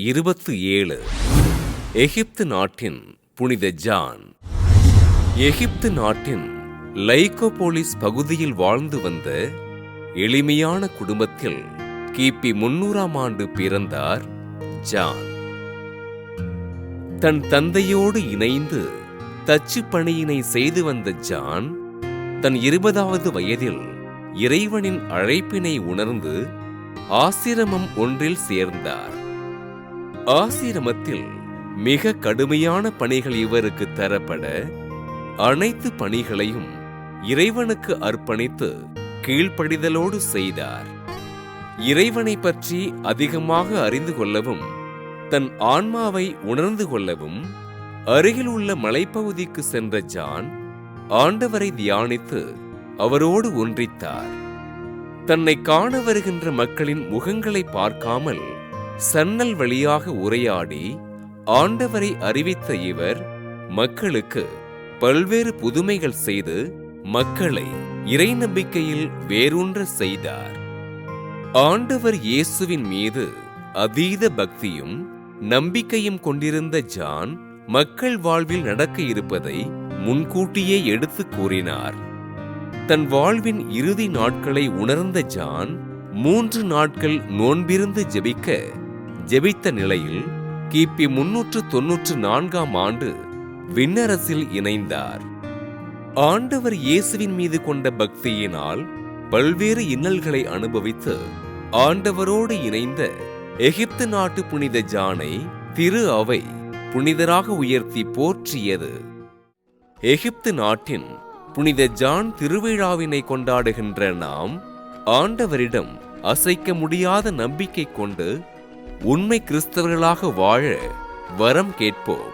27 எகிப்து நாட்டின் புனித ஜான். எகிப்து நாட்டின் லைகோபோலிஸ் பகுதியில் வாழ்ந்து வந்த எளிமையான குடும்பத்தில் கிபி 300ஆம் ஆண்டு பிறந்தார் ஜான். தன் தந்தையோடு இணைந்து தச்சு பணியினை செய்து வந்த ஜான் தன் 20வது வயதில் இறைவனின் அழைப்பினை உணர்ந்து ஆசிரமம் ஒன்றில் சேர்ந்தார். ஆசிரமத்தில் மிக கடுமையான பணிகள் இவருக்கு தரப்பட அனைத்து பணிகளையும் இறைவனுக்கு அர்ப்பணித்து கீழ்ப்படிதலோடு செய்தார். இறைவனை பற்றி அதிகமாக அறிந்து கொள்ளவும் தன் ஆன்மாவை உணர்ந்து கொள்ளவும் அருகில் உள்ள மலைப்பகுதிக்கு சென்ற ஜான் ஆண்டவரை தியானித்து அவரோடு ஒன்றித்தார். தன்னை காண வருகின்ற மக்களின் முகங்களை பார்க்காமல் சன்னல் வழியாக உரையாடி ஆண்டவரை அறிவித்த இவர் மக்களுக்கு பல்வேறு புதுமைகள் செய்து மக்களை இறை நம்பிக்கையில் வேரூன்ற செய்தார். ஆண்டவர் இயேசுவின் மீது அதீத பக்தியும் நம்பிக்கையும் கொண்டிருந்த ஜான் மக்கள் வாழ்வில் நடக்க இருப்பதை முன்கூட்டியே எடுத்து கூறினார். தன் வாழ்வின் இறுதி நாட்களை உணர்ந்த ஜான் 3 நாட்கள் நோன்பிருந்து ஜெபித்த நிலையில் கிபி 394ஆம் ஆண்டு விண்ணரசில் இணைந்தார். ஆண்டவர் இயேசுவின் மீது கொண்ட பக்தியினால் பல்வேறு இன்னல்களை அனுபவித்து ஆண்டவரோடு இணைந்த எகிப்து நாட்டு புனித ஜானை திரு அவை புனிதராக உயர்த்தி போற்றியது. எகிப்து நாட்டின் புனித ஜான் திருவிழாவினை கொண்டாடுகின்ற நாம் ஆண்டவரிடம் அசைக்க முடியாத நம்பிக்கை கொண்டு உண்மை கிறிஸ்தவர்களாக வாழ வரம் கேட்போம்.